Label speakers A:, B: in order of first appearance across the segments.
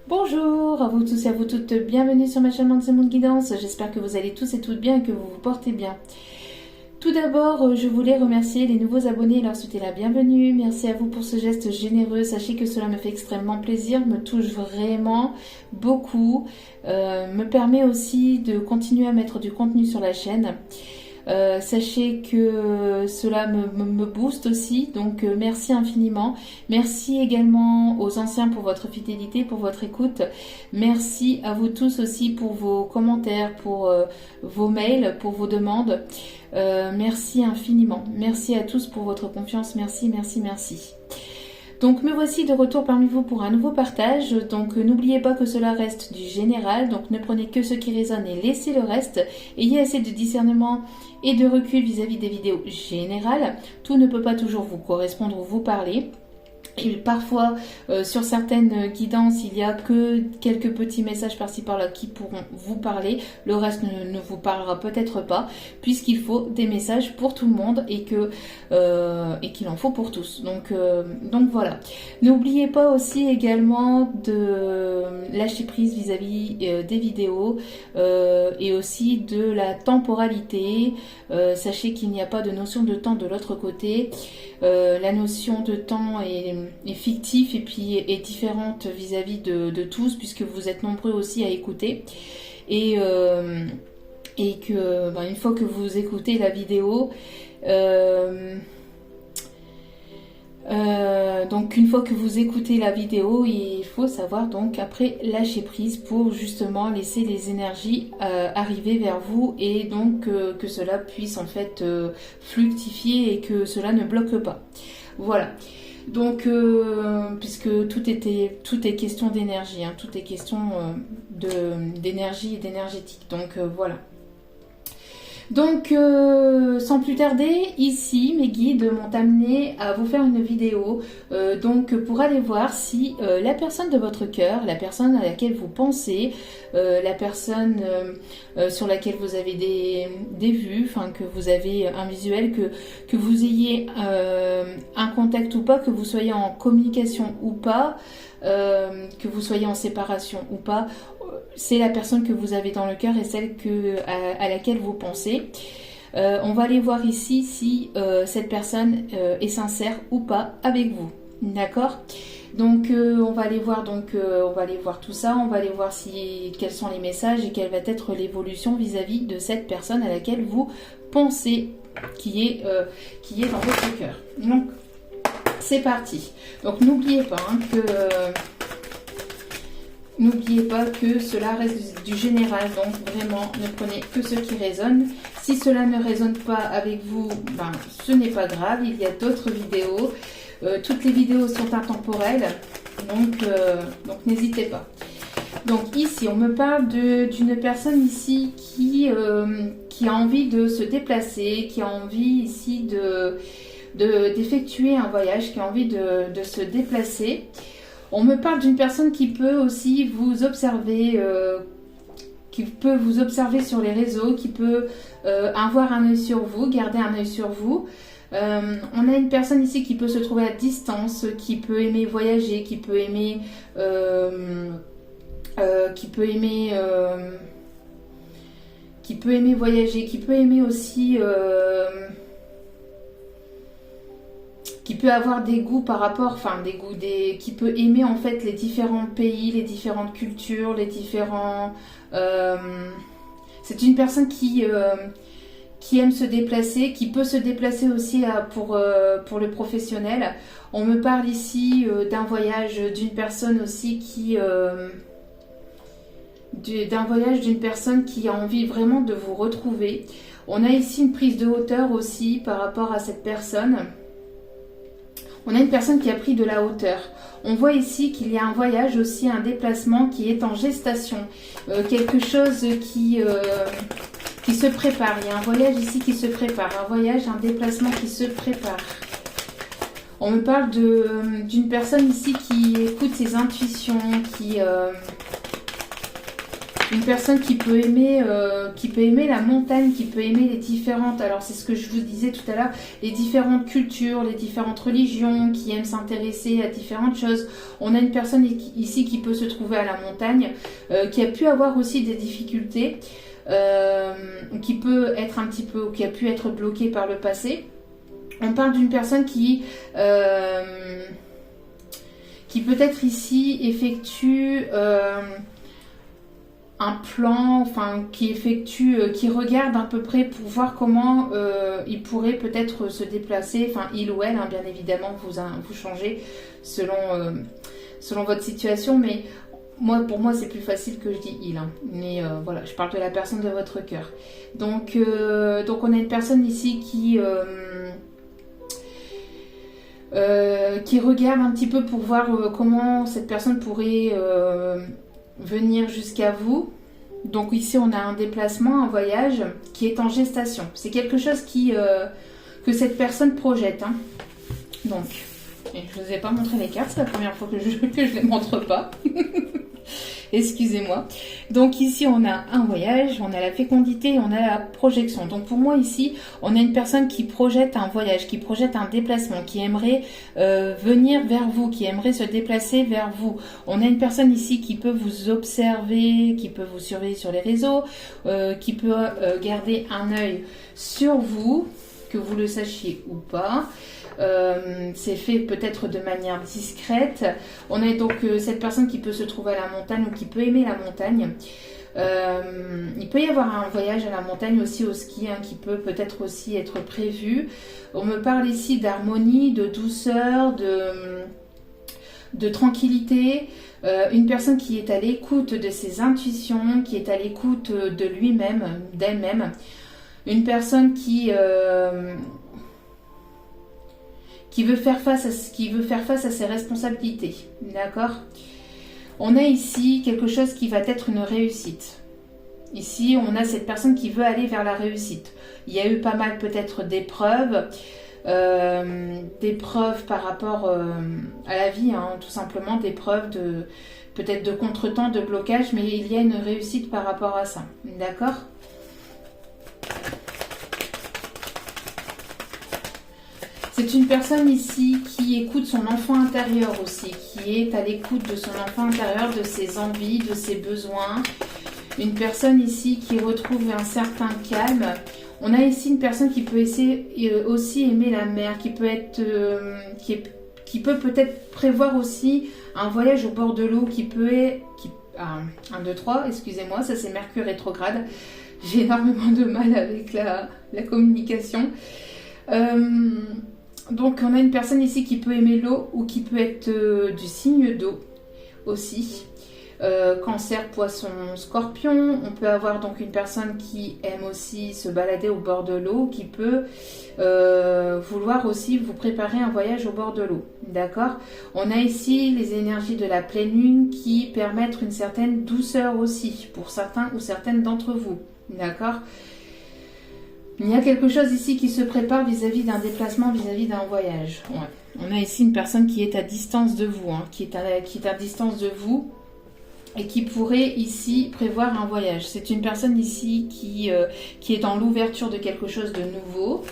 A: Bonjour à vous tous et à vous toutes, bienvenue sur ma chaîne Mindset Moon Guidance. J'espère que vous allez tous et toutes bien et que vous vous portez bien. Tout d'abord, je voulais remercier les nouveaux abonnés et leur souhaiter la bienvenue. Merci à vous pour ce geste généreux. Sachez que cela me fait extrêmement plaisir, me touche vraiment beaucoup, me permet aussi de continuer à mettre du contenu sur la chaîne. Sachez que cela me booste aussi, donc merci infiniment. Merci également aux anciens pour votre fidélité, pour votre écoute. Merci à vous tous aussi pour vos commentaires, pour vos mails, pour vos demandes. Merci infiniment. Merci à tous pour votre confiance. Merci, merci, merci. Donc me voici de retour parmi vous pour un nouveau partage. Donc n'oubliez pas que cela reste du général. Donc ne prenez que ce qui résonne et laissez le reste. Ayez assez de discernement et de recul vis-à-vis des vidéos générales. Tout ne peut pas toujours vous correspondre ou vous parler. Et parfois, sur certaines guidances, il n'y a que quelques petits messages par-ci par-là qui pourront vous parler. Le reste ne vous parlera peut-être pas, puisqu'il faut des messages pour tout le monde et qu'il en faut pour tous. Donc voilà. N'oubliez pas aussi également de lâcher prise vis-à-vis des vidéos et aussi de la temporalité. Sachez qu'il n'y a pas de notion de temps de l'autre côté. La notion de temps est fictive et puis est différente vis-à-vis de tous, puisque vous êtes nombreux aussi à écouter et que une fois que vous écoutez la vidéo, donc une fois que vous écoutez la vidéo, il faut savoir donc après lâcher prise pour justement laisser les énergies arriver vers vous et donc que cela puisse en fait fluctifier et que cela ne bloque pas. Voilà. Donc, puisque tout est question d'énergie, hein, tout est question d'énergie et d'énergétique. Donc, voilà. Donc, sans plus tarder, ici, mes guides m'ont amené à vous faire une vidéo donc pour aller voir si la personne de votre cœur, la personne à laquelle vous pensez, la personne sur laquelle vous avez des vues, enfin que vous avez un visuel, que vous ayez un contact ou pas, que vous soyez en communication ou pas, que vous soyez en séparation ou pas, c'est la personne que vous avez dans le cœur et celle à laquelle vous pensez. On va aller voir ici si cette personne est sincère ou pas avec vous. D'accord ? Donc on va aller voir tout ça, on va aller voir quels sont les messages et quelle va être l'évolution vis-à-vis de cette personne à laquelle vous pensez qui est dans votre cœur. Donc c'est parti. Donc n'oubliez pas que cela reste du général, donc vraiment ne prenez que ce qui résonne. Si cela ne résonne pas avec vous, ce n'est pas grave, il y a d'autres vidéos. Toutes les vidéos sont intemporelles, donc n'hésitez pas. Donc ici, on me parle d'une personne ici qui a envie de se déplacer, qui a envie ici d'effectuer un voyage, qui a envie de se déplacer. On me parle d'une personne qui peut aussi vous observer, sur les réseaux, qui peut avoir un œil sur vous, garder un œil sur vous. On a une personne ici qui peut se trouver à distance, qui peut aimer voyager, qui peut aimer voyager, qui peut aimer aussi qui peut avoir des goûts par rapport, qui peut aimer en fait les différents pays, les différentes cultures, c'est une personne qui aime se déplacer, qui peut se déplacer aussi pour le professionnel. On me parle ici d'un voyage d'une personne aussi d'un voyage d'une personne qui a envie vraiment de vous retrouver. On a ici une prise de hauteur aussi par rapport à cette personne. On a une personne qui a pris de la hauteur. On voit ici qu'il y a un voyage aussi, un déplacement qui est en gestation. Quelque chose qui se prépare. Il y a un voyage ici qui se prépare. Un voyage, un déplacement qui se prépare. On me parle d'une personne ici qui écoute ses intuitions, qui Une personne qui peut aimer la montagne, qui peut aimer les différentes, alors c'est ce que je vous disais tout à l'heure, les différentes cultures, les différentes religions, qui aime s'intéresser à différentes choses. On a une personne ici qui peut se trouver à la montagne, qui a pu avoir aussi des difficultés, qui peut être un petit peu, qui a pu être bloquée par le passé. On parle d'une personne qui peut-être ici effectue un plan, enfin qui regarde à peu près pour voir comment il pourrait peut-être se déplacer, enfin il ou elle, hein, bien évidemment, vous changez selon votre situation, mais pour moi c'est plus facile que je dis il, hein. Mais voilà, je parle de la personne de votre cœur. Donc on a une personne ici qui regarde un petit peu pour voir comment cette personne pourrait venir jusqu'à vous. Donc ici on a un déplacement, un voyage qui est en gestation. C'est quelque chose que cette personne projette, hein. Donc, et je ne vous ai pas montré les cartes, c'est la première fois que je les montre pas. Excusez-moi. Donc ici on a un voyage, on a la fécondité et on a la projection. Donc pour moi ici, on a une personne qui projette un voyage, qui projette un déplacement, qui aimerait venir vers vous, qui aimerait se déplacer vers vous. On a une personne ici qui peut vous observer, qui peut vous surveiller sur les réseaux, qui peut garder un œil sur vous, que vous le sachiez ou pas. C'est fait peut-être de manière discrète. On a donc cette personne qui peut se trouver à la montagne ou qui peut aimer la montagne. Il peut y avoir un voyage à la montagne aussi au ski, hein, qui peut peut-être aussi être prévu. On me parle ici d'harmonie, de douceur, de tranquillité. Une personne qui est à l'écoute de ses intuitions, qui est à l'écoute de lui-même, d'elle-même. Une personne qui veut faire face à ses responsabilités, d'accord? On a ici quelque chose qui va être une réussite. Ici, on a cette personne qui veut aller vers la réussite. Il y a eu pas mal peut-être d'épreuves par rapport à la vie, hein, tout simplement, d'épreuves peut-être de contretemps, de blocage, mais il y a une réussite par rapport à ça, d'accord? C'est une personne ici qui écoute son enfant intérieur aussi, qui est à l'écoute de son enfant intérieur, de ses envies, de ses besoins. Une personne ici qui retrouve un certain calme. On a ici une personne qui peut aussi aimer la mer, qui peut peut-être prévoir aussi un voyage au bord de l'eau, 1, 2, 3, excusez-moi, ça c'est Mercure rétrograde. J'ai énormément de mal avec la communication. Donc on a une personne ici qui peut aimer l'eau ou qui peut être du signe d'eau aussi. Cancer, poisson, scorpion. On peut avoir donc une personne qui aime aussi se balader au bord de l'eau, qui peut vouloir aussi vous préparer un voyage au bord de l'eau. D'accord? On a ici les énergies de la pleine lune qui permettent une certaine douceur aussi pour certains ou certaines d'entre vous. D'accord? Il y a quelque chose ici qui se prépare vis-à-vis d'un déplacement, vis-à-vis d'un voyage. Ouais. On a ici une personne qui est à distance de vous, hein, qui est à distance de vous et qui pourrait ici prévoir un voyage. C'est une personne ici qui est dans l'ouverture de quelque chose de nouveau,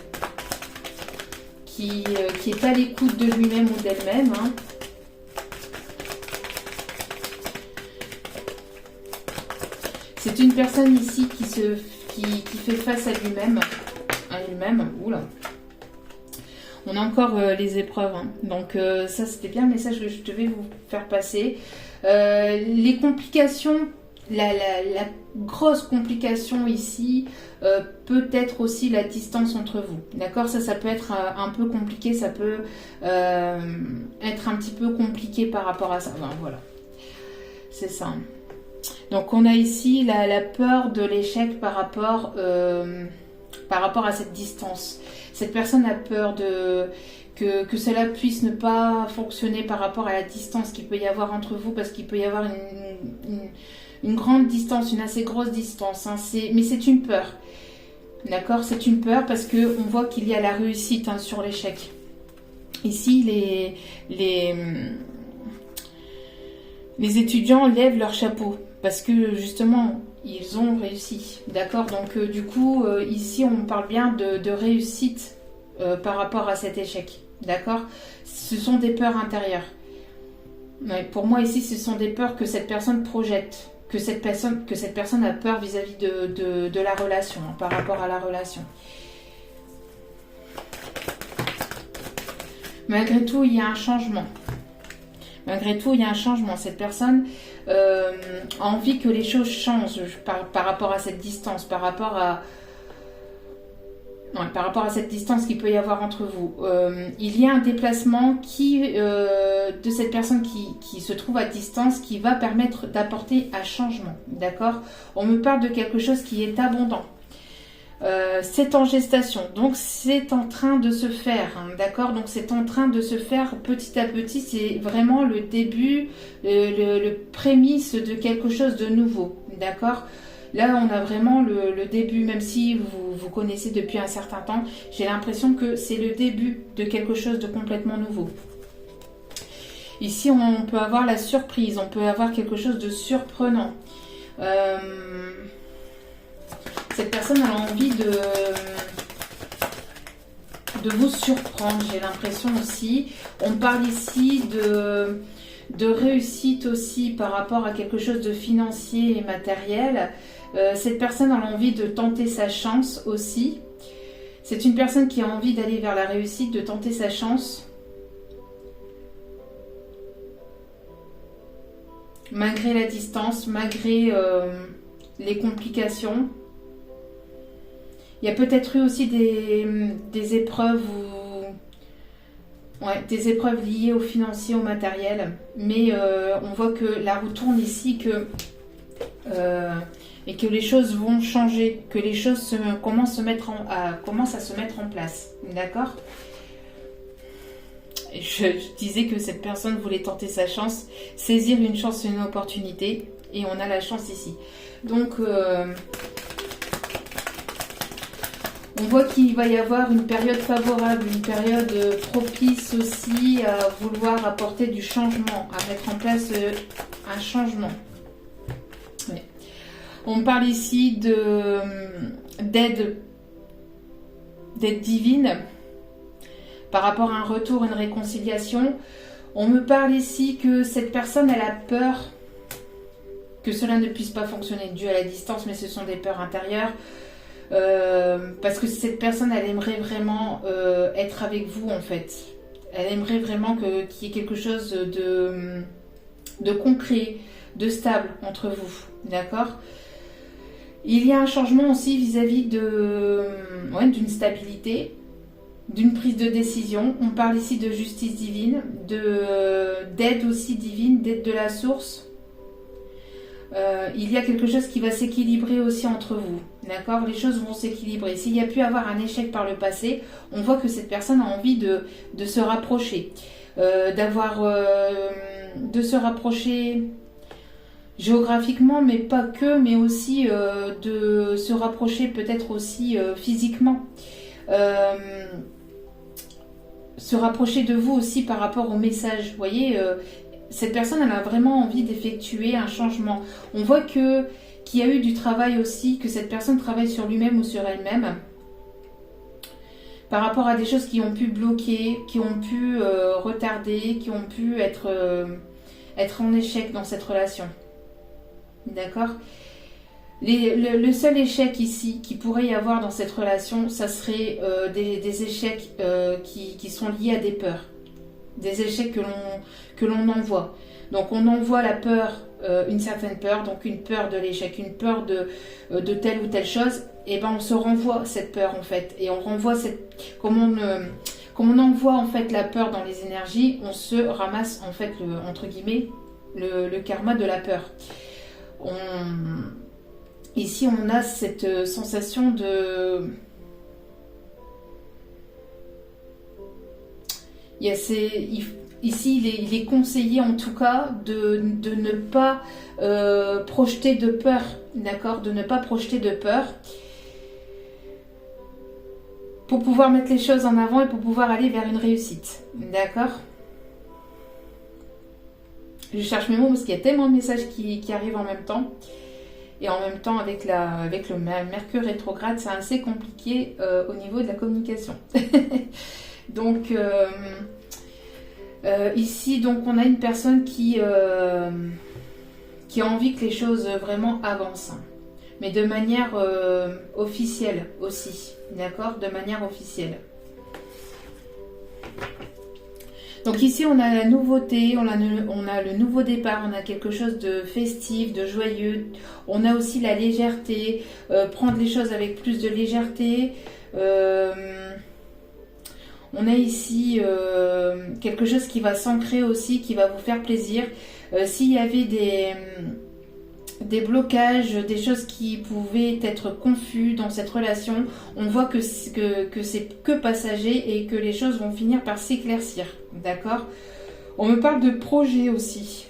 A: qui est à l'écoute de lui-même ou d'elle-même, hein. C'est une personne ici qui fait face à lui-même, Oula. On a encore les épreuves, hein. Donc ça c'était bien le message que je devais vous faire passer. Les complications, la grosse complication ici peut être aussi la distance entre vous. D'accord? Ça peut être un peu compliqué, ça peut être un petit peu compliqué par rapport à ça. Enfin, voilà, c'est ça. Donc on a ici la peur de l'échec par rapport à cette distance. Cette personne a peur que cela puisse ne pas fonctionner par rapport à la distance qu'il peut y avoir entre vous, parce qu'il peut y avoir une grande distance, une assez grosse distance, hein. Mais c'est une peur. D'accord? C'est une peur parce qu'on voit qu'il y a la réussite, hein, sur l'échec. Ici, les étudiants lèvent leur chapeau parce que justement, ils ont réussi. D'accord? Donc du coup, ici, on parle bien de réussite par rapport à cet échec. D'accord? Ce sont des peurs intérieures. Ouais, pour moi, ici, ce sont des peurs que cette personne projette. Que cette personne a peur vis-à-vis de la relation, hein, par rapport à la relation. Malgré tout, il y a un changement. Malgré tout, il y a un changement. Cette personne a envie que les choses changent par rapport à cette distance, par rapport à cette distance qu'il peut y avoir entre vous. Il y a un déplacement de cette personne qui se trouve à distance qui va permettre d'apporter un changement. D'accord? On me parle de quelque chose qui est abondant. C'est en gestation, donc c'est en train de se faire, hein, d'accord? Donc c'est en train de se faire petit à petit, c'est vraiment le début, le prémisse de quelque chose de nouveau, d'accord? Là, on a vraiment le début, même si vous connaissez depuis un certain temps, j'ai l'impression que c'est le début de quelque chose de complètement nouveau. Ici, on peut avoir la surprise, on peut avoir quelque chose de surprenant. Cette personne a envie de vous surprendre, j'ai l'impression aussi. On parle ici de réussite aussi par rapport à quelque chose de financier et matériel. Cette personne a envie de tenter sa chance aussi. C'est une personne qui a envie d'aller vers la réussite, de tenter sa chance. Malgré la distance, malgré les complications. Il y a peut-être eu aussi des épreuves des épreuves liées au financier, au matériel. Mais on voit que la roue tourne ici et que les choses vont changer, que les choses commencent à se mettre en place. D'accord? Je disais que cette personne voulait tenter sa chance, saisir une chance, une opportunité. Et on a la chance ici. Donc... on voit qu'il va y avoir une période favorable, une période propice aussi à vouloir apporter du changement, à mettre en place un changement. Ouais. On parle ici d'aide divine par rapport à un retour, une réconciliation. On me parle ici que cette personne, elle a peur que cela ne puisse pas fonctionner dû à la distance, mais ce sont des peurs intérieures. Parce que cette personne, elle aimerait vraiment être avec vous en fait. Elle aimerait vraiment qu'il y ait quelque chose de concret, de stable entre vous. D'accord? Il y a un changement aussi vis-à-vis d'une stabilité, d'une prise de décision. On parle ici de justice divine, d'aide aussi divine, d'aide de la source. Il y a quelque chose qui va s'équilibrer aussi entre vous. D'accord? Les choses vont s'équilibrer. S'il y a pu avoir un échec par le passé, on voit que cette personne a envie de se rapprocher. De se rapprocher géographiquement, mais pas que, mais aussi de se rapprocher peut-être aussi physiquement. Se rapprocher de vous aussi par rapport au message. Vous voyez, cette personne, elle a vraiment envie d'effectuer un changement. On voit qu'il y a eu du travail aussi, que cette personne travaille sur lui-même ou sur elle-même, par rapport à des choses qui ont pu bloquer, qui ont pu retarder, qui ont pu être en échec dans cette relation. D'accord? Le seul échec ici qui pourrait y avoir dans cette relation, ça serait des échecs qui sont liés à des peurs. Des échecs que l'on envoie. Donc on envoie la peur, une certaine peur, donc une peur de l'échec, une peur de telle ou telle chose, et ben on se renvoie cette peur en fait. Et on renvoie comme on envoie en fait la peur dans les énergies, on se ramasse en fait entre guillemets le karma de la peur. Ici on a cette sensation de... Ici, il est conseillé en tout cas de ne pas projeter de peur, d'accord? De ne pas projeter de peur pour pouvoir mettre les choses en avant et pour pouvoir aller vers une réussite, d'accord? Je cherche mes mots parce qu'il y a tellement de messages qui arrivent en même temps. Et en même temps, avec le Mercure rétrograde, c'est assez compliqué au niveau de la communication. Donc, ici, donc, on a une personne qui a envie que les choses vraiment avancent. Mais de manière officielle aussi. D'accord? De manière officielle. Donc ici, on a la nouveauté, on a le nouveau départ, on a quelque chose de festif, de joyeux. On a aussi la légèreté, prendre les choses avec plus de légèreté. On a ici quelque chose qui va s'ancrer aussi, qui va vous faire plaisir. S'il y avait des blocages, des choses qui pouvaient être confus dans cette relation, on voit que c'est que passager et que les choses vont finir par s'éclaircir. D'accord? On me parle de projet aussi.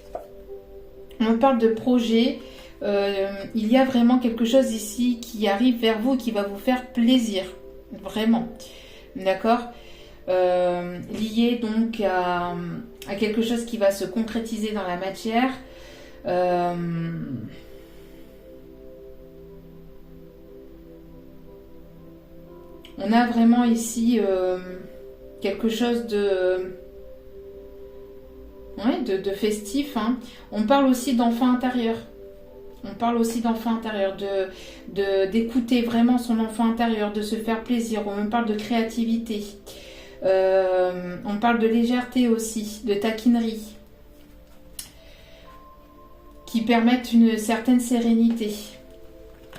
A: On me parle de projet. Il y a vraiment quelque chose ici qui arrive vers vous et qui va vous faire plaisir. Vraiment. D'accord? Lié donc à quelque chose qui va se concrétiser dans la matière. On a vraiment ici quelque chose de festif. Hein. On parle aussi d'enfant intérieur. On parle aussi d'enfant intérieur, d'écouter vraiment son enfant intérieur, de se faire plaisir. On parle de créativité. On parle de légèreté aussi, de taquinerie, qui permettent une certaine sérénité,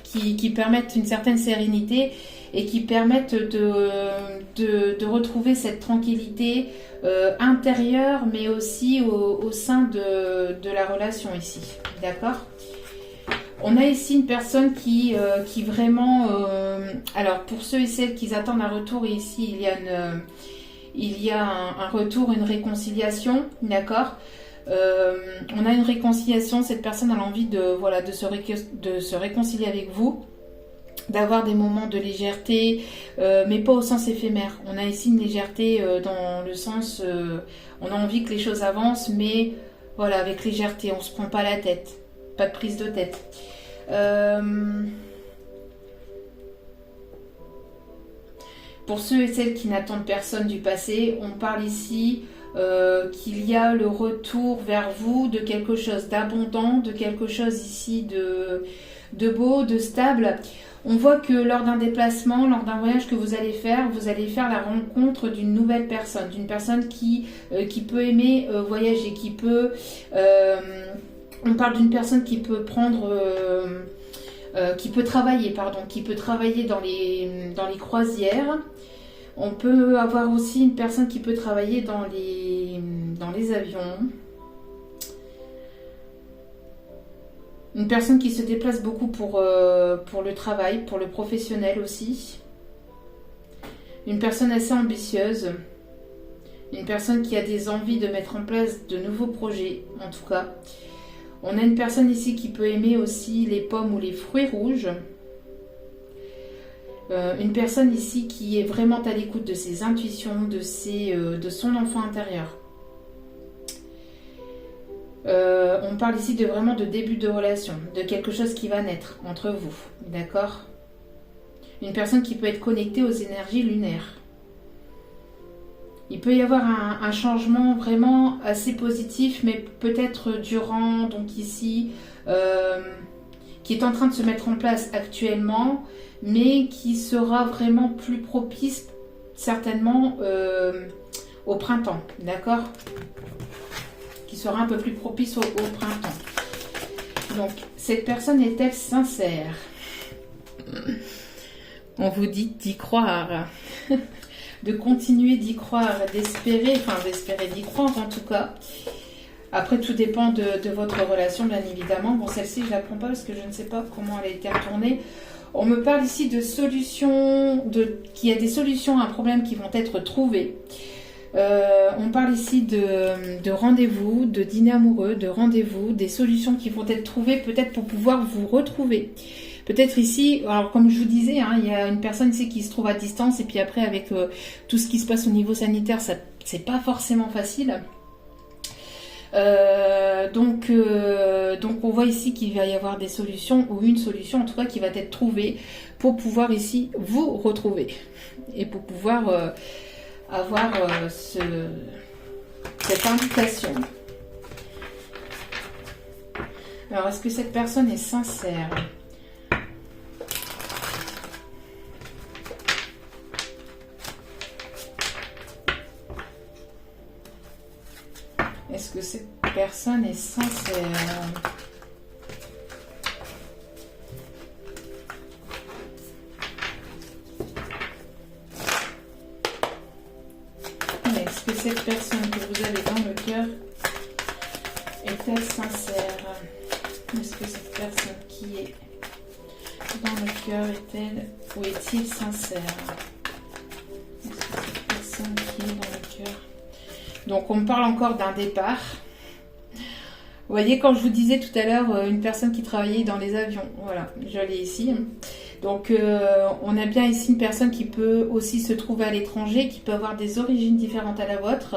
A: qui permettent une certaine sérénité et qui permettent de retrouver cette tranquillité intérieure, mais aussi au sein de la relation ici. D'accord? On a ici une personne qui vraiment... alors, pour ceux et celles qui attendent un retour, ici, il y a un retour, une réconciliation. D'accord? On a une réconciliation. Cette personne a l'envie de se réconcilier avec vous, d'avoir des moments de légèreté, mais pas au sens éphémère. On a ici une légèreté dans le sens... on a envie que les choses avancent, mais voilà, avec légèreté. On ne se prend pas la tête. Pas de prise de tête. Pour ceux et celles qui n'attendent personne du passé, on parle ici qu'il y a le retour vers vous de quelque chose d'abondant, de quelque chose ici de beau, de stable. On voit que lors d'un déplacement, lors d'un voyage que vous allez faire la rencontre d'une nouvelle personne, d'une personne qui peut aimer voyager, qui peut... on parle d'une personne qui peut qui peut travailler dans les croisières. On peut avoir aussi une personne qui peut travailler dans les avions. Une personne qui se déplace beaucoup pour le travail, pour le professionnel aussi. Une personne assez ambitieuse. Une personne qui a des envies de mettre en place de nouveaux projets, en tout cas. On a une personne ici qui peut aimer aussi les pommes ou les fruits rouges. Une personne ici qui est vraiment à l'écoute de ses intuitions, de son enfant intérieur. On parle ici vraiment de début de relation, de quelque chose qui va naître entre vous, d'accord? Une personne qui peut être connectée aux énergies lunaires. Il peut y avoir un changement vraiment assez positif, mais peut-être durant, donc ici, qui est en train de se mettre en place actuellement, mais qui sera vraiment plus propice, certainement, au printemps, d'accord? Qui sera un peu plus propice au printemps. Donc, cette personne est-elle sincère? On vous dit d'y croire. De continuer d'y croire, d'espérer d'y croire en tout cas. Après, tout dépend de votre relation, bien évidemment. Bon, celle-ci, je ne la prends pas parce que je ne sais pas comment elle a été retournée. On me parle ici de solutions, qu'il y a des solutions à un problème qui vont être trouvées. On parle ici de rendez-vous, de dîner amoureux, de rendez-vous, des solutions qui vont être trouvées peut-être pour pouvoir vous retrouver. Peut-être ici, alors comme je vous disais, hein, il y a une personne ici qui se trouve à distance et puis après avec tout ce qui se passe au niveau sanitaire, c'est pas forcément facile. Donc on voit ici qu'il va y avoir des solutions, ou une solution en tout cas qui va être trouvée pour pouvoir ici vous retrouver et pour pouvoir avoir cette invitation. Alors est-ce que cette personne est sincère? Est-ce que cette personne est sincère? Est-ce que cette personne que vous avez dans le cœur est-elle sincère? Est-ce que cette personne qui est dans le cœur est-elle ou est-il sincère? Est-ce que cette personne qui est dans le cœur... Donc on me parle encore d'un départ. Vous voyez, quand je vous disais tout à l'heure, une personne qui travaillait dans les avions. Voilà, je l'ai ici. Donc on a bien ici une personne qui peut aussi se trouver à l'étranger, qui peut avoir des origines différentes à la vôtre.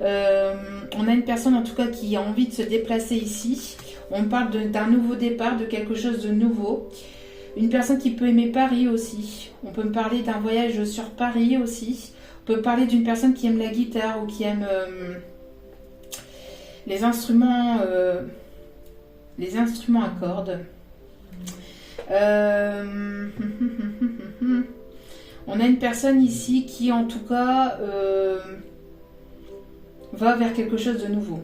A: On a une personne en tout cas qui a envie de se déplacer ici. On parle d'un nouveau départ, de quelque chose de nouveau. Une personne qui peut aimer Paris aussi. On peut me parler d'un voyage sur Paris aussi. On peut parler d'une personne qui aime la guitare ou qui aime les instruments à cordes. On a une personne ici qui en tout cas va vers quelque chose de nouveau.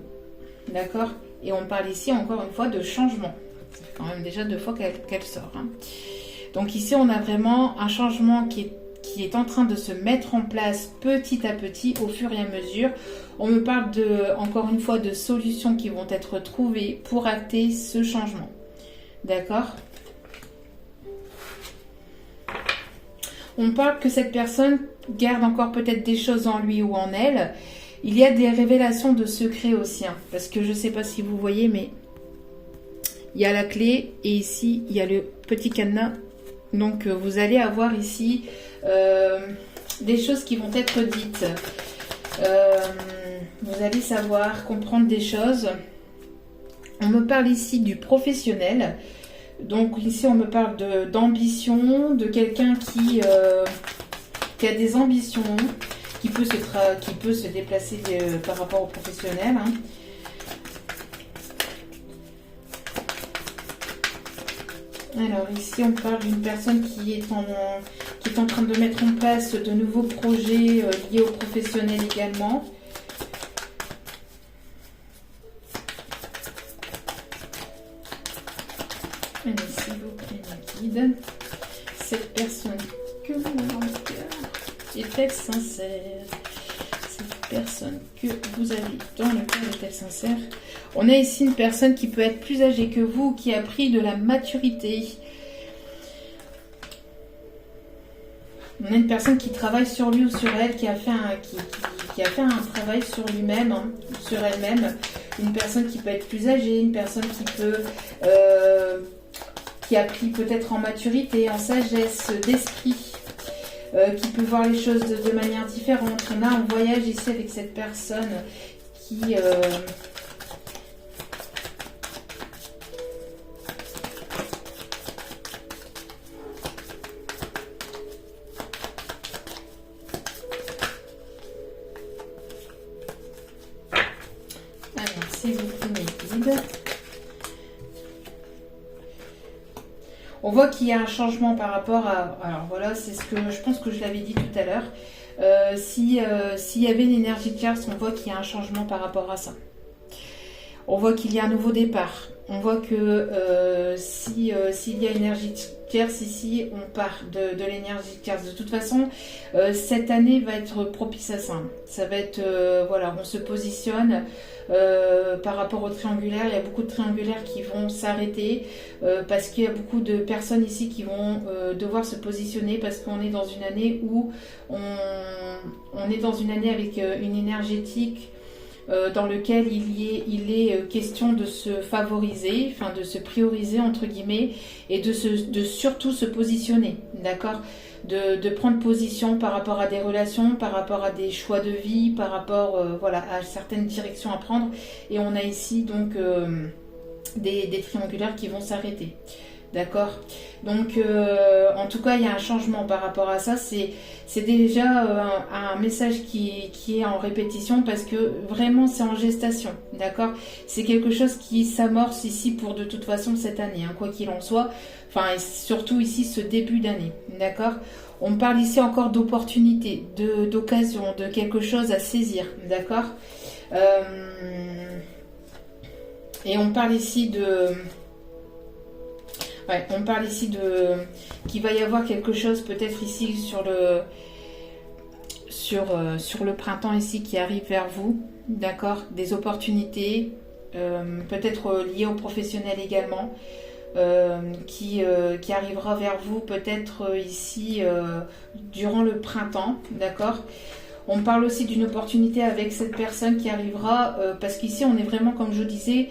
A: D'accord? Et on parle ici encore une fois de changement. C'est quand même déjà 2 fois qu'elle sort. Hein. Donc ici on a vraiment un changement qui est en train de se mettre en place petit à petit au fur et à mesure. On me parle encore une fois de solutions qui vont être trouvées pour acter ce changement. D'accord? On parle que cette personne garde encore peut-être des choses en lui ou en elle. Il y a des révélations de secrets aussi. Hein, parce que je ne sais pas si vous voyez, mais il y a la clé et ici, il y a le petit cadenas. Donc, vous allez avoir ici des choses qui vont être dites. Vous allez savoir comprendre des choses. On me parle ici du professionnel. Donc ici, on me parle d'ambition, de quelqu'un qui a des ambitions, qui peut se déplacer par rapport au professionnel. Hein. Alors ici, on parle d'une personne qui est en train de mettre en place de nouveaux projets liés au professionnel également. Allez, s'il vous plaît, ma guide. Cette personne que vous avez dans le cœur est-elle sincère? Cette personne que vous avez dans le cœur est-elle sincère? On a ici une personne qui peut être plus âgée que vous, qui a pris de la maturité. On a une personne qui travaille sur lui ou sur elle, qui a fait un travail sur lui-même, hein, sur elle-même. Une personne qui peut être plus âgée, une personne qui a pris peut-être en maturité, en sagesse d'esprit, qui peut voir les choses de manière différente. On a un voyage ici avec cette personne qui... Alors, s'il vous plaît, mes guides. On voit qu'il y a un changement par rapport à... Alors voilà, c'est ce que je pense que je l'avais dit tout à l'heure. S'il y avait une énergie de Tierce, on voit qu'il y a un changement par rapport à ça. On voit qu'il y a un nouveau départ. On voit que s'il y a une énergie de Tierce ici, on part de l'énergie de Tierce. De toute façon, cette année va être propice à ça. Ça va être... voilà, on se positionne... par rapport au triangulaire, il y a beaucoup de triangulaires qui vont s'arrêter parce qu'il y a beaucoup de personnes ici qui vont devoir se positionner parce qu'on est dans une année où on est dans une année avec une énergétique dans lequel il est question de se favoriser, enfin de se prioriser entre guillemets, et de surtout se positionner, d'accord, de prendre position par rapport à des relations, par rapport à des choix de vie, par rapport voilà, à certaines directions à prendre. Et on a ici donc des triangulaires qui vont s'arrêter. D'accord. Donc, en tout cas, il y a un changement par rapport à ça. C'est déjà un message qui est en répétition parce que vraiment, c'est en gestation. D'accord. C'est quelque chose qui s'amorce ici pour de toute façon cette année, hein, quoi qu'il en soit. Enfin, et surtout ici, ce début d'année. D'accord. On parle ici encore d'opportunité, d'occasion, de quelque chose à saisir. D'accord. Et on parle ici on parle ici qu'il va y avoir quelque chose peut-être ici sur le printemps ici qui arrive vers vous, d'accord, des opportunités, peut-être liées au professionnel également, qui arrivera vers vous peut-être ici durant le printemps, d'accord. On parle aussi d'une opportunité avec cette personne qui arrivera, parce qu'ici on est vraiment, comme je disais,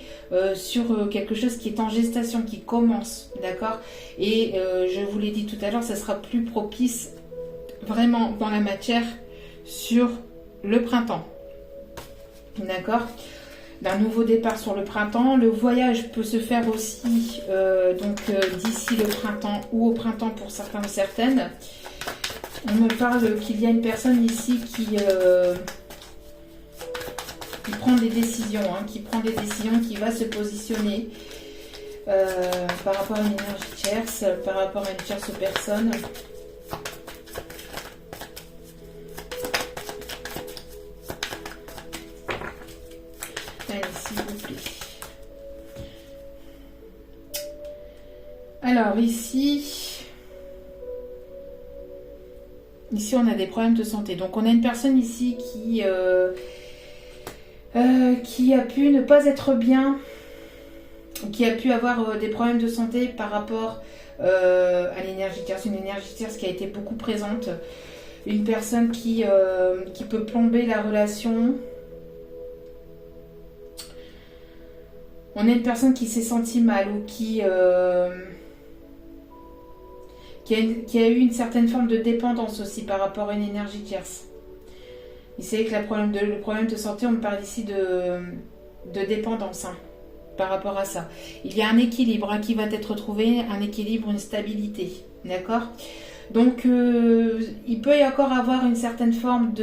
A: sur quelque chose qui est en gestation, qui commence, d'accord. Et je vous l'ai dit tout à l'heure, ça sera plus propice vraiment dans la matière sur le printemps, d'accord. D'un nouveau départ sur le printemps. Le voyage peut se faire aussi d'ici le printemps ou au printemps pour certains ou certaines. On me parle qu'il y a une personne ici qui prend des décisions, qui va se positionner par rapport à une énergie tierce, par rapport à une tierce personne. Allez, s'il vous plaît. Alors, Ici, on a des problèmes de santé. Donc, on a une personne ici qui a pu ne pas être bien, qui a pu avoir des problèmes de santé par rapport à l'énergie tierce. Une énergie tierce qui a été beaucoup présente. Une personne qui peut plomber la relation. On a une personne qui s'est sentie mal ou qui a eu une certaine forme de dépendance aussi par rapport à une énergie tierce. Il sait que le problème de santé, on me parle ici de dépendance par rapport à ça. Il y a un équilibre qui va être trouvé, un équilibre, une stabilité. D'accord ? Donc, il peut y encore avoir une certaine forme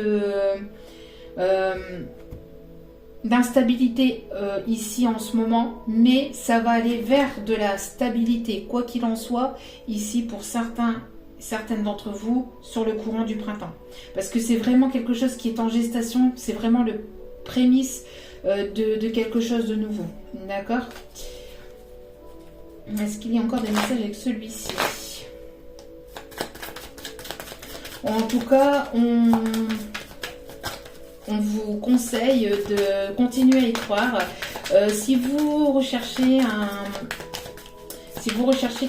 A: d'instabilité ici en ce moment, mais ça va aller vers de la stabilité, quoi qu'il en soit, ici pour certaines d'entre vous sur le courant du printemps. Parce que c'est vraiment quelque chose qui est en gestation, c'est vraiment le prémisse de quelque chose de nouveau. D'accord ? Est-ce qu'il y a encore des messages avec celui-ci ? En tout cas, on vous conseille de continuer à y croire. Si vous recherchez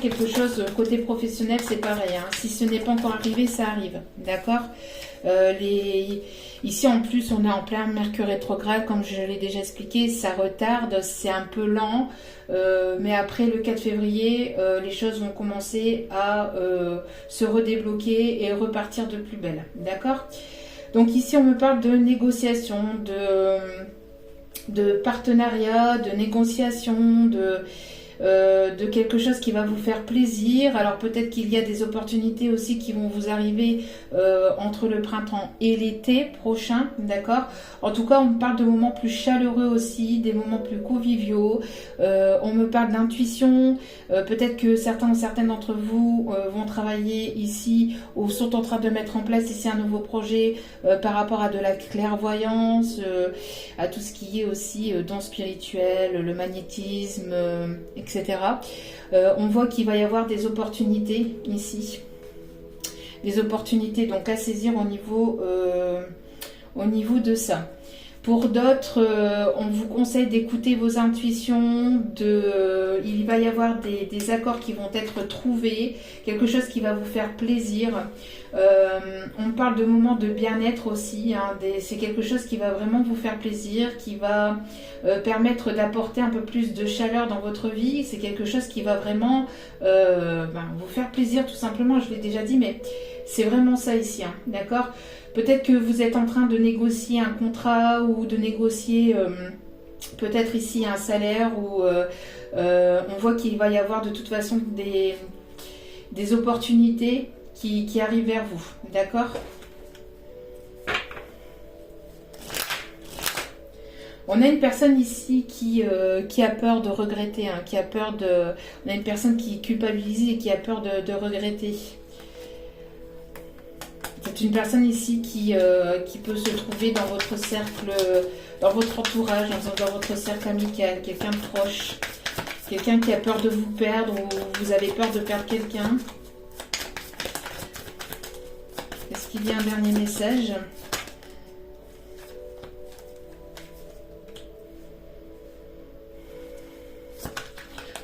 A: quelque chose côté professionnel, c'est pareil. Si ce n'est pas encore arrivé, ça arrive. D'accord ? Ici, en plus, on est en plein Mercure rétrograde, comme je l'ai déjà expliqué. Ça retarde, c'est un peu lent. Mais après le 4 février, les choses vont commencer à se redébloquer et repartir de plus belle. D'accord ? Donc ici, on me parle de négociation, de partenariat, de négociation, de quelque chose qui va vous faire plaisir. Alors peut-être qu'il y a des opportunités aussi qui vont vous arriver entre le printemps et l'été prochain, d'accord ? En tout cas, on me parle de moments plus chaleureux aussi, des moments plus conviviaux. On me parle d'intuition. Peut-être que certains ou certaines d'entre vous vont travailler ici ou sont en train de mettre en place ici un nouveau projet par rapport à de la clairvoyance, à tout ce qui est aussi don spirituel, le magnétisme, etc. On voit qu'il va y avoir des opportunités ici. Des opportunités donc à saisir au niveau de ça. Pour d'autres, on vous conseille d'écouter vos intuitions, il va y avoir des accords qui vont être trouvés, quelque chose qui va vous faire plaisir. On parle de moments de bien-être aussi, hein, c'est quelque chose qui va vraiment vous faire plaisir, qui va permettre d'apporter un peu plus de chaleur dans votre vie. C'est quelque chose qui va vraiment vous faire plaisir tout simplement, je l'ai déjà dit, mais c'est vraiment ça ici, hein, d'accord ? Peut-être que vous êtes en train de négocier un contrat ou de négocier peut-être ici un salaire ou on voit qu'il va y avoir de toute façon des opportunités qui arrivent vers vous, d'accord ? On a une personne ici qui a peur de regretter, hein, on a une personne qui culpabilise et qui a peur de regretter. C'est une personne ici qui peut se trouver dans votre cercle, dans votre entourage, dans votre cercle amical, quelqu'un de proche, quelqu'un qui a peur de vous perdre ou vous avez peur de perdre quelqu'un. Est-ce qu'il y a un dernier message ?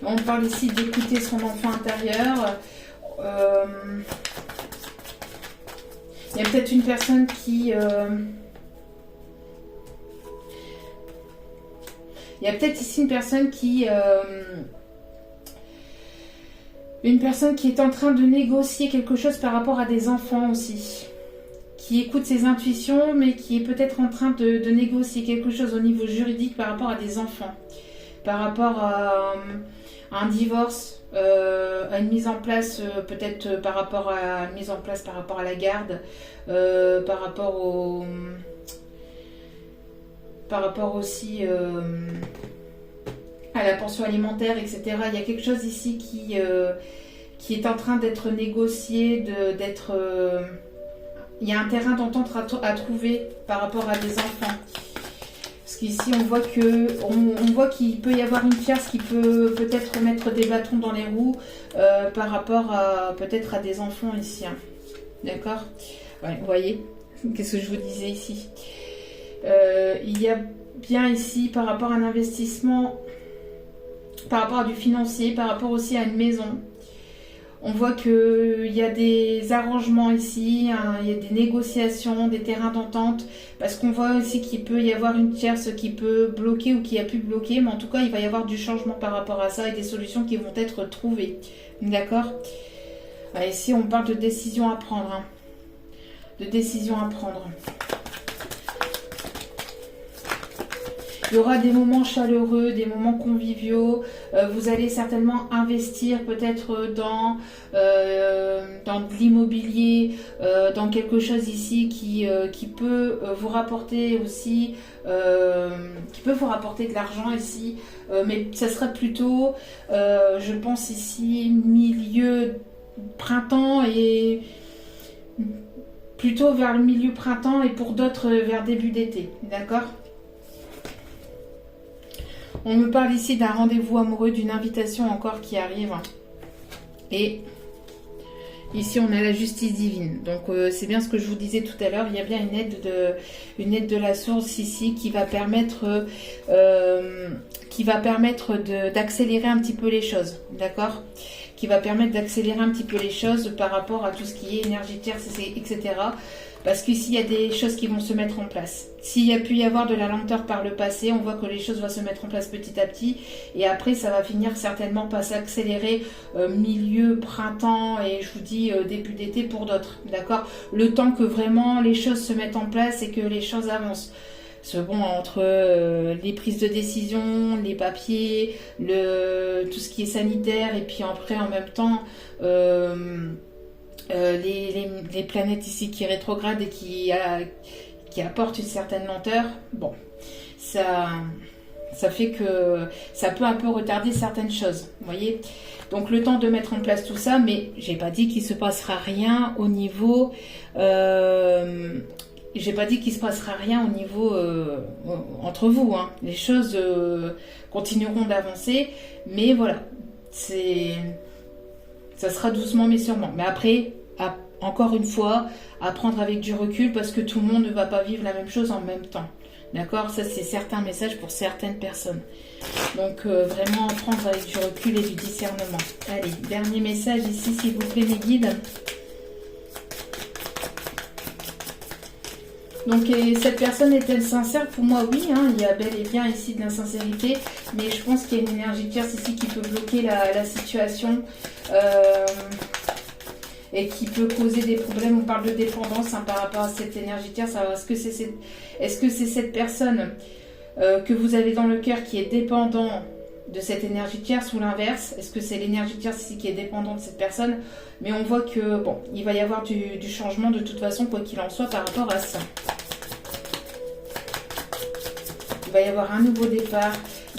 A: On parle ici d'écouter son enfant intérieur. Il y a peut-être une personne qui... Il y a peut-être ici une personne qui est en train de négocier quelque chose par rapport à des enfants aussi. Qui écoute ses intuitions, mais qui est peut-être en train de négocier quelque chose au niveau juridique par rapport à des enfants. Par rapport à un divorce, à une mise en place, peut-être par rapport à une mise en place par rapport à la garde, par rapport aussi à la pension alimentaire, etc. Il y a quelque chose ici qui est en train d'être négocié, il y a un terrain d'entente à trouver par rapport à des enfants. Parce qu'ici, on voit qu'il peut y avoir une tierce qui peut peut-être mettre des bâtons dans les roues par rapport peut-être à des enfants ici. Hein. D'accord ? Ouais, vous voyez ? Qu'est-ce que je vous disais ici ? Il y a bien ici, par rapport à un investissement, par rapport à du financier, par rapport aussi à une maison. On voit qu'il y a des arrangements ici, hein, il y a des négociations, des terrains d'entente, parce qu'on voit aussi qu'il peut y avoir une tierce qui peut bloquer ou qui a pu bloquer, mais en tout cas, il va y avoir du changement par rapport à ça et des solutions qui vont être trouvées. D'accord ? Ici, on parle de décision à prendre. Hein. De décision à prendre. Il y aura des moments chaleureux, des moments conviviaux. Vous allez certainement investir peut-être dans de l'immobilier, dans quelque chose ici qui peut vous rapporter aussi, qui peut vous rapporter de l'argent ici. Mais ça sera plutôt, je pense ici, milieu printemps et plutôt vers le milieu printemps et pour d'autres vers début d'été. D'accord ? On me parle ici d'un rendez-vous amoureux, d'une invitation encore qui arrive. Et ici, on a la justice divine. Donc, c'est bien ce que je vous disais tout à l'heure. Il y a bien une aide de la source ici qui va permettre d'accélérer un petit peu les choses. D'accord ? Qui va permettre d'accélérer un petit peu les choses par rapport à tout ce qui est énergie tierce, etc. Parce qu'ici, il y a des choses qui vont se mettre en place. S'il y a pu y avoir de la lenteur par le passé, on voit que les choses vont se mettre en place petit à petit. Et après, ça va finir certainement par s'accélérer milieu, printemps et je vous dis début d'été pour d'autres. D'accord ? Le temps que vraiment les choses se mettent en place et que les choses avancent. C'est bon, entre les prises de décision, les papiers, tout ce qui est sanitaire et puis après en même temps... les planètes ici qui rétrogradent et qui apportent une certaine lenteur, bon, ça fait que ça peut un peu retarder certaines choses, vous voyez. Donc le temps de mettre en place tout ça, mais j'ai pas dit qu'il se passera rien au niveau entre vous, hein. Les choses continueront d'avancer, mais voilà, ça sera doucement mais sûrement. Mais après, encore une fois, à prendre avec du recul parce que tout le monde ne va pas vivre la même chose en même temps. D'accord? Ça, c'est certains messages pour certaines personnes. Donc, vraiment prendre avec du recul et du discernement. Allez, dernier message ici, s'il vous plaît, mes guides. Donc, et cette personne est-elle sincère? Pour moi, oui. Hein, il y a bel et bien ici de l'insincérité. Mais je pense qu'il y a une énergie tierce ici qui peut bloquer la situation. Et qui peut causer des problèmes. On parle de dépendance hein, par rapport à cette énergie tierce. Alors, est-ce que c'est cette personne que vous avez dans le cœur qui est dépendant de cette énergie tierce ou l'inverse? Est-ce que c'est l'énergie tierce ici qui est dépendante de cette personne? Mais on voit que, bon, il va y avoir du changement de toute façon, quoi qu'il en soit, par rapport à ça. Il va y avoir un nouveau départ,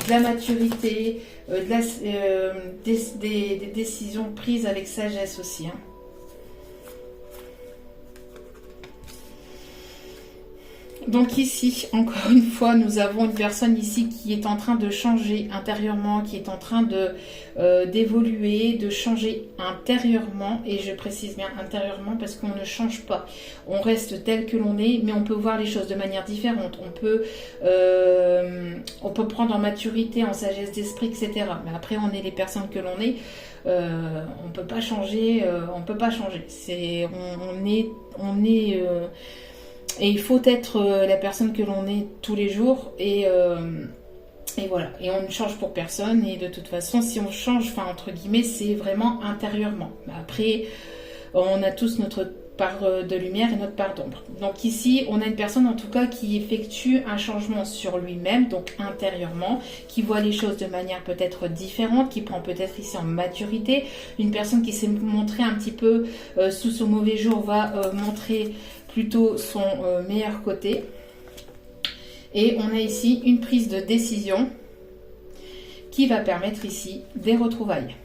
A: de la maturité, des décisions prises avec sagesse aussi. Hein. Donc ici, encore une fois, nous avons une personne ici qui est en train de changer intérieurement, qui est en train d'évoluer, de changer intérieurement, et je précise bien intérieurement parce qu'on ne change pas. On reste tel que l'on est, mais on peut voir les choses de manière différente. On peut prendre en maturité, en sagesse d'esprit, etc. Mais après, on est les personnes que l'on est. On peut pas changer. On peut pas changer. Et il faut être la personne que l'on est tous les jours et voilà. Et on ne change pour personne et de toute façon, si on change, enfin entre guillemets, c'est vraiment intérieurement. Après, on a tous notre part de lumière et notre part d'ombre. Donc ici, on a une personne en tout cas qui effectue un changement sur lui-même, donc intérieurement, qui voit les choses de manière peut-être différente, qui prend peut-être ici en maturité. Une personne qui s'est montrée un petit peu sous son mauvais jour va montrer plutôt son meilleur côté. Et on a ici une prise de décision qui va permettre ici des retrouvailles.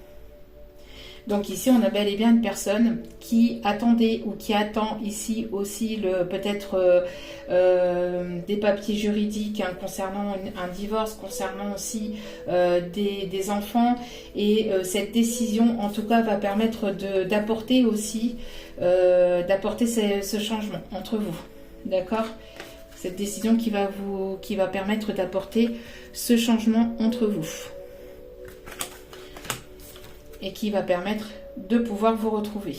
A: Donc ici on a bel et bien une personne qui attendait ou qui attend ici aussi peut-être des papiers juridiques hein, concernant un divorce, concernant aussi des enfants, et cette décision en tout cas va permettre d'apporter aussi ce changement entre vous, d'accord? Cette décision qui va permettre d'apporter ce changement entre vous et qui va permettre de pouvoir vous retrouver.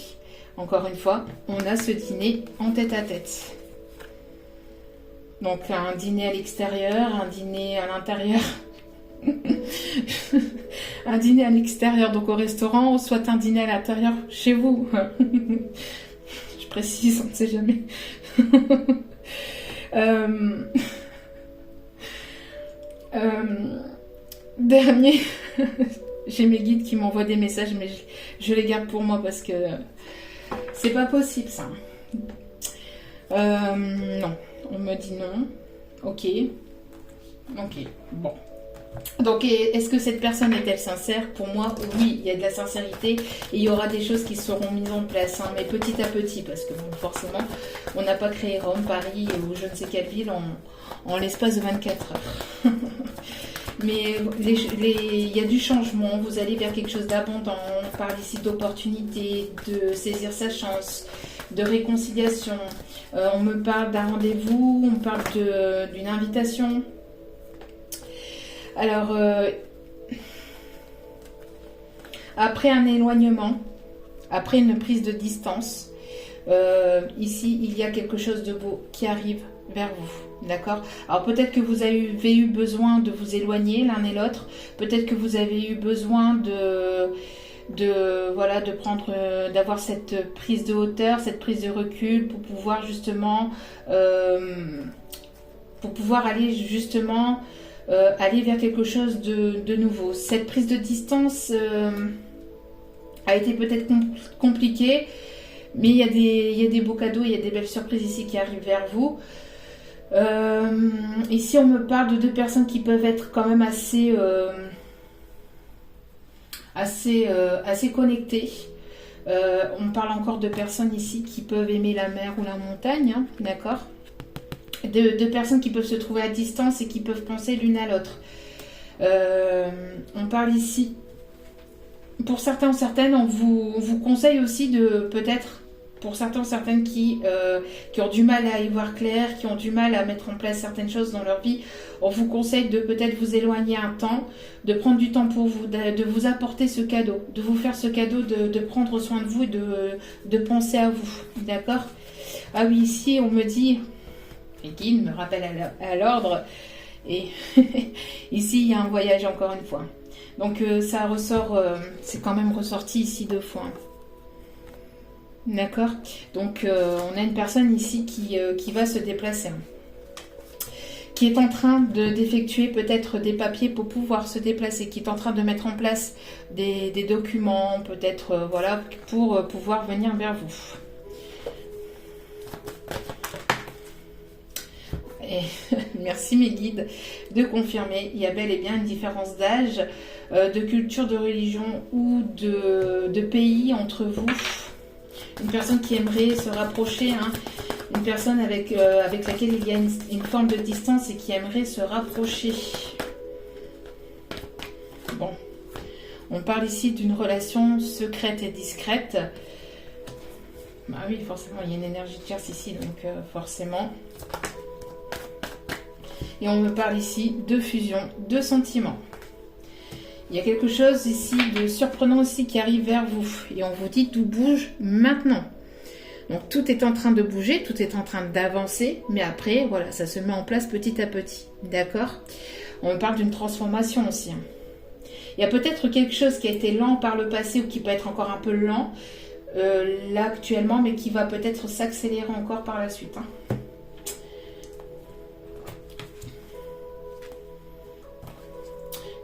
A: Encore une fois, on a ce dîner en tête-à-tête. Donc un dîner à l'extérieur, un dîner à l'intérieur. Un dîner à l'extérieur, donc au restaurant, soit un dîner à l'intérieur chez vous. Je précise, on ne sait jamais. Dernier, j'ai mes guides qui m'envoient des messages, mais je les garde pour moi parce que c'est pas possible ça. Non, on me dit non. Ok, bon. Donc, est-ce que cette personne est-elle sincère? Pour moi, oui, il y a de la sincérité et il y aura des choses qui seront mises en place, hein, mais petit à petit, parce que bon, forcément, on n'a pas créé Rome, Paris ou je ne sais quelle ville en l'espace de 24 heures. Mais il y a du changement, vous allez vers quelque chose d'abondant, on parle ici d'opportunité, de saisir sa chance, de réconciliation, on me parle d'un rendez-vous, on parle d'une invitation. Alors, après un éloignement, après une prise de distance, ici, il y a quelque chose de beau qui arrive vers vous, d'accord? Alors, peut-être que vous avez eu besoin de vous éloigner l'un et l'autre, peut-être que vous avez eu besoin d'avoir cette prise de hauteur, cette prise de recul pour pouvoir justement, aller vers quelque chose de nouveau. Cette prise de distance a été peut-être compliquée, mais il y a des beaux cadeaux, il y a des belles surprises ici qui arrivent vers vous. Ici, on me parle de deux personnes qui peuvent être quand même assez connectées. On parle encore de personnes ici qui peuvent aimer la mer ou la montagne, hein, d'accord? De personnes qui peuvent se trouver à distance et qui peuvent penser l'une à l'autre. On parle ici, pour certains ou certaines, on vous conseille aussi de peut-être pour certaines qui ont du mal à y voir clair, qui ont du mal à mettre en place certaines choses dans leur vie, on vous conseille de peut-être vous éloigner un temps, de prendre du temps pour vous, de vous apporter ce cadeau, de vous faire ce cadeau, de prendre soin de vous et de penser à vous, d'accord? Ah oui, ici on me dit, et Guy me rappelle à l'ordre, et ici il y a un voyage encore une fois. Donc ça ressort, c'est quand même ressorti ici 2 fois. D'accord? Donc on a une personne ici qui va se déplacer, qui est en train d'effectuer peut-être des papiers pour pouvoir se déplacer, qui est en train de mettre en place des documents, peut-être, voilà, pour pouvoir venir vers vous. Et merci mes guides de confirmer, il y a bel et bien une différence d'âge, de culture, de religion ou de pays entre vous. Une personne qui aimerait se rapprocher, hein, une personne avec laquelle il y a une forme de distance et qui aimerait se rapprocher. Bon, on parle ici d'une relation secrète et discrète. Bah oui, forcément, il y a une énergie tierce ici, donc forcément. Et on me parle ici de fusion, de sentiments. Il y a quelque chose ici de surprenant aussi qui arrive vers vous. Et on vous dit tout bouge maintenant. Donc tout est en train de bouger, tout est en train d'avancer. Mais après, voilà, ça se met en place petit à petit. D'accord? On me parle d'une transformation aussi. Il y a peut-être quelque chose qui a été lent par le passé ou qui peut être encore un peu lent là actuellement, mais qui va peut-être s'accélérer encore par la suite.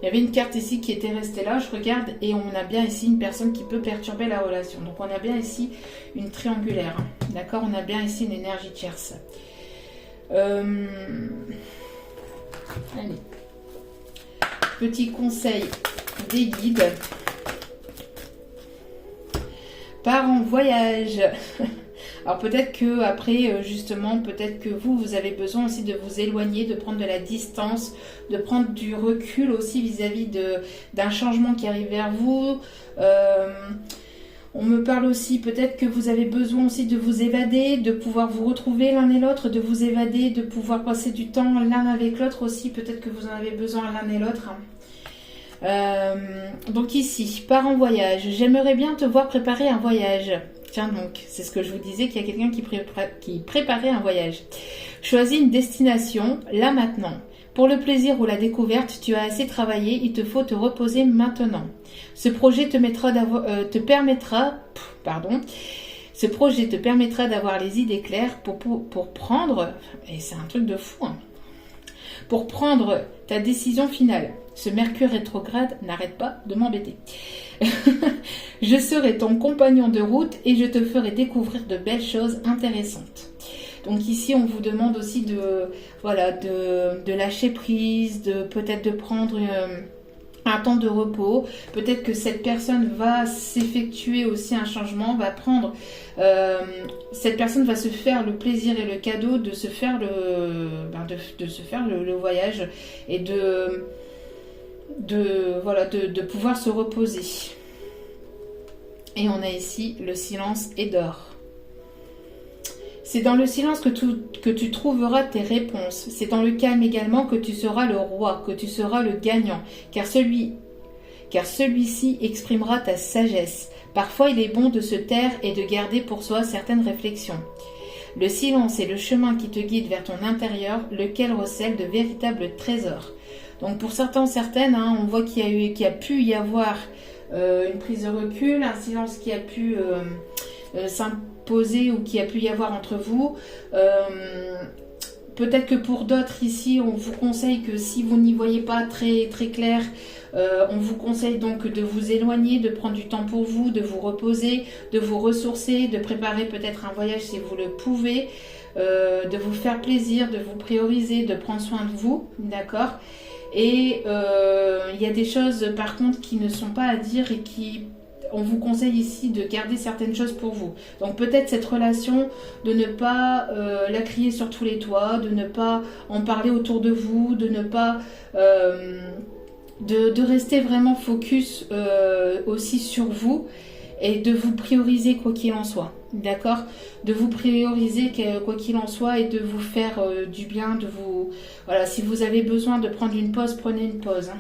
A: Il y avait une carte ici qui était restée là, je regarde, et on a bien ici une personne qui peut perturber la relation. Donc on a bien ici une triangulaire, d'accord? On a bien ici une énergie tierce. Allez. Petit conseil des guides. Part en voyage. Alors peut-être que après, justement, peut-être que vous avez besoin aussi de vous éloigner, de prendre de la distance, de prendre du recul aussi vis-à-vis d'un changement qui arrive vers vous. On me parle aussi peut-être que vous avez besoin aussi de vous évader, de pouvoir vous retrouver l'un et l'autre, de vous évader, de pouvoir passer du temps l'un avec l'autre aussi. Peut-être que vous en avez besoin l'un et l'autre. Donc ici, part en voyage. J'aimerais bien te voir préparer un voyage. Tiens donc, c'est ce que je vous disais, qu'il y a quelqu'un qui préparait un voyage. Choisis une destination, là maintenant. Pour le plaisir ou la découverte, tu as assez travaillé, il te faut te reposer maintenant. Ce projet te permettra d'avoir les idées claires pour prendre, et c'est un truc de fou, pour prendre ta décision finale. Ce Mercure rétrograde n'arrête pas de m'embêter. Je serai ton compagnon de route et je te ferai découvrir de belles choses intéressantes. Donc ici, on vous demande aussi de lâcher prise, peut-être de prendre un temps de repos. Peut-être que cette personne va s'effectuer aussi un changement, cette personne va se faire le plaisir et le cadeau de se faire le voyage et de pouvoir se reposer. Et on a ici le silence et d'or. C'est dans le silence que tu trouveras tes réponses. C'est dans le calme également que tu seras le roi, que tu seras le gagnant, car celui-ci exprimera ta sagesse. Parfois, il est bon de se taire et de garder pour soi certaines réflexions. Le silence est le chemin qui te guide vers ton intérieur, lequel recèle de véritables trésors. Donc pour certaines, on voit qu'il y a pu y avoir une prise de recul, un silence qui a pu s'imposer ou qui a pu y avoir entre vous. Peut-être que pour d'autres ici, on vous conseille que si vous n'y voyez pas très, très clair, on vous conseille donc de vous éloigner, de prendre du temps pour vous, de vous reposer, de vous ressourcer, de préparer peut-être un voyage si vous le pouvez, de vous faire plaisir, de vous prioriser, de prendre soin de vous, d'accord ? Et il y a des choses par contre qui ne sont pas à dire et on vous conseille ici de garder certaines choses pour vous. Donc peut-être cette relation, de ne pas la crier sur tous les toits, de ne pas en parler autour de vous, de ne pas... de rester vraiment focus aussi sur vous et de vous prioriser quoi qu'il en soit. D'accord? De vous prioriser quoi qu'il en soit et de vous faire du bien, de vous... Voilà, si vous avez besoin de prendre une pause, prenez une pause. Hein.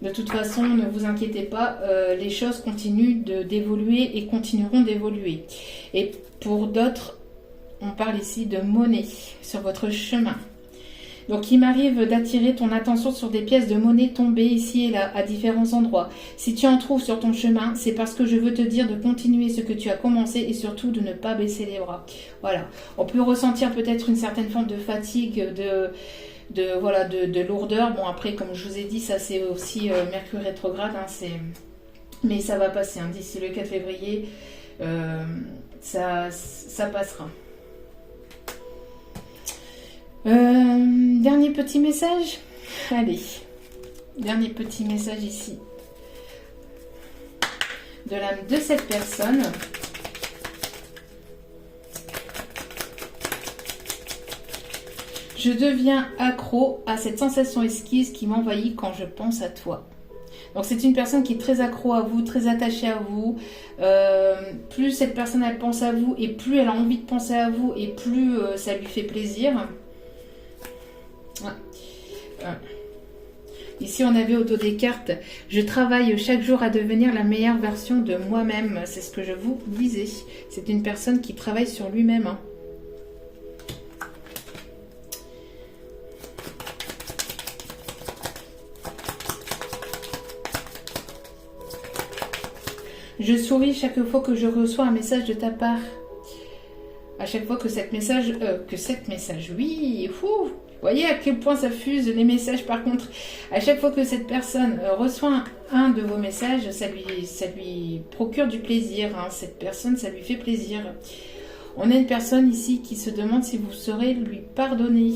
A: De toute façon, ne vous inquiétez pas, les choses continuent d'évoluer et continueront d'évoluer. Et pour d'autres, on parle ici de monnaie sur votre chemin. Donc il m'arrive d'attirer ton attention sur des pièces de monnaie tombées ici et là, à différents endroits. Si tu en trouves sur ton chemin, c'est parce que je veux te dire de continuer ce que tu as commencé et surtout de ne pas baisser les bras. Voilà. On peut ressentir peut-être une certaine forme de fatigue, de lourdeur. Bon après, comme je vous ai dit, ça c'est aussi Mercure rétrograde. Hein, mais ça va passer. Hein, d'ici le 4 février, ça passera. Dernier petit message. Allez, dernier petit message ici de l'âme de cette personne. Je deviens accro à cette sensation esquisse qui m'envahit quand je pense à toi. Donc c'est une personne qui est très accro à vous, très attachée à vous. Plus cette personne elle pense à vous et plus elle a envie de penser à vous et plus ça lui fait plaisir. Ici on avait au dos des cartes. Je travaille chaque jour à devenir la meilleure version de moi-même. C'est ce que je vous disais. C'est une personne qui travaille sur lui-même. Hein. Je souris chaque fois que je reçois un message de ta part. À chaque fois que cette message, oui, fou. Vous voyez à quel point ça fuse les messages. Par contre, à chaque fois que cette personne reçoit un de vos messages, ça lui procure du plaisir. Hein. Cette personne, ça lui fait plaisir. On a une personne ici qui se demande si vous saurez lui pardonner.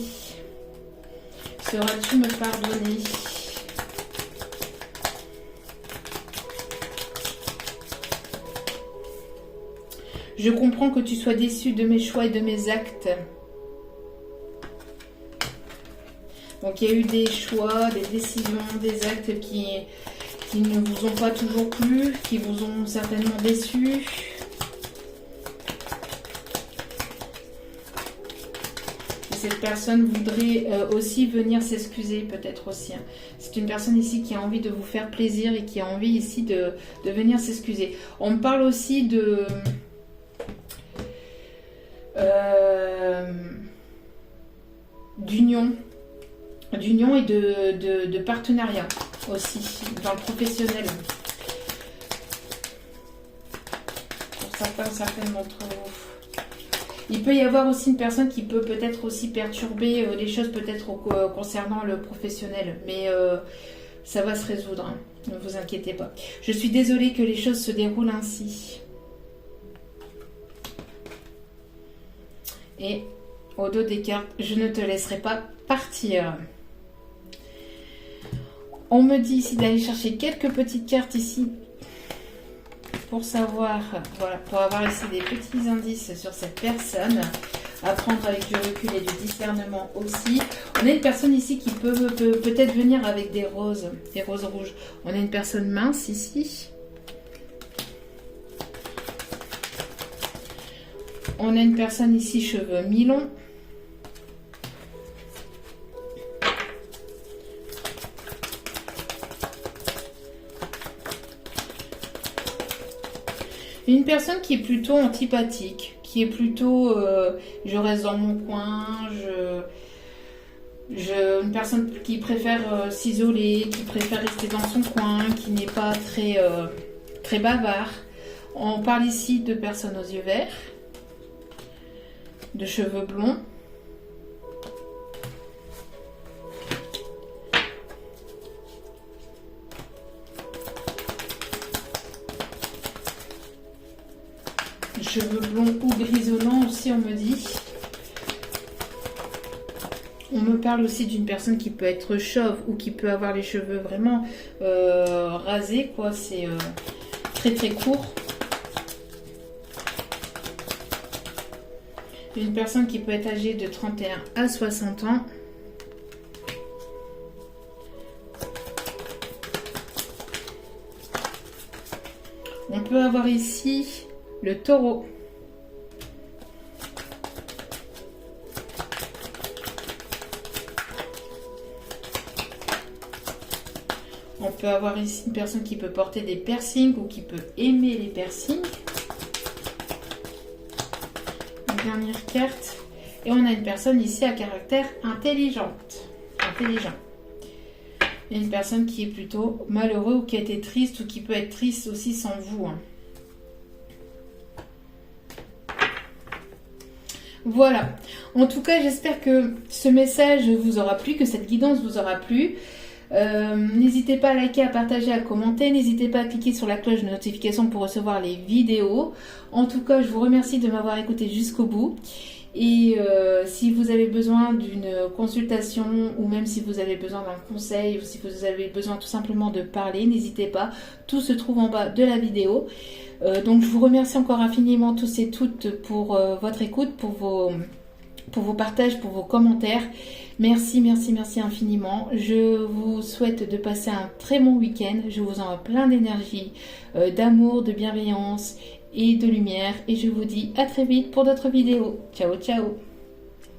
A: Sauras-tu me pardonner ? Je comprends que tu sois déçu de mes choix et de mes actes. Donc il y a eu des choix, des décisions, des actes qui ne vous ont pas toujours plu, qui vous ont certainement déçu. Et cette personne voudrait aussi venir s'excuser, peut-être aussi. Hein. C'est une personne ici qui a envie de vous faire plaisir et qui a envie ici de venir s'excuser. On me parle aussi d'union et de partenariat aussi dans le professionnel pour certaines d'entre vous. Il peut y avoir aussi une personne qui peut peut-être aussi perturber les choses peut-être concernant le professionnel, mais ça va se résoudre, hein. Ne vous inquiétez pas. Je suis désolée que les choses se déroulent ainsi. Et au dos des cartes, je ne te laisserai pas partir. On me dit ici d'aller chercher quelques petites cartes ici pour savoir, voilà, pour avoir ici des petits indices sur cette personne, à prendre avec du recul et du discernement aussi. On a une personne ici qui peut peut-être venir avec des roses rouges. On a une personne mince ici. On a une personne ici, cheveux mi-longs. Une personne qui est plutôt antipathique, qui est plutôt je reste dans mon coin, une personne qui préfère s'isoler, qui préfère rester dans son coin, qui n'est pas très bavard. On parle ici de personnes aux yeux verts, de cheveux blonds. Cheveux blonds ou grisonnants aussi, on me dit. On me parle aussi d'une personne qui peut être chauve ou qui peut avoir les cheveux vraiment rasés, quoi. C'est très très court. Une personne qui peut être âgée de 31 à 60 ans. On peut avoir ici le taureau. On peut avoir ici une personne qui peut porter des piercings ou qui peut aimer les piercings. Une dernière carte. Et on a une personne ici à caractère intelligent. Et une personne qui est plutôt malheureux ou qui a été triste ou qui peut être triste aussi sans vous. Voilà. En tout cas, j'espère que ce message vous aura plu, que cette guidance vous aura plu. N'hésitez pas à liker, à partager, à commenter. N'hésitez pas à cliquer sur la cloche de notification pour recevoir les vidéos. En tout cas, je vous remercie de m'avoir écouté jusqu'au bout. Et si vous avez besoin d'une consultation ou même si vous avez besoin d'un conseil ou si vous avez besoin tout simplement de parler, n'hésitez pas. Tout se trouve en bas de la vidéo. Donc je vous remercie encore infiniment tous et toutes pour votre écoute, pour vos partages, pour vos commentaires. Merci, merci, merci infiniment. Je vous souhaite de passer un très bon week-end. Je vous envoie plein d'énergie, d'amour, de bienveillance et de lumière. Et je vous dis à très vite pour d'autres vidéos. Ciao, ciao!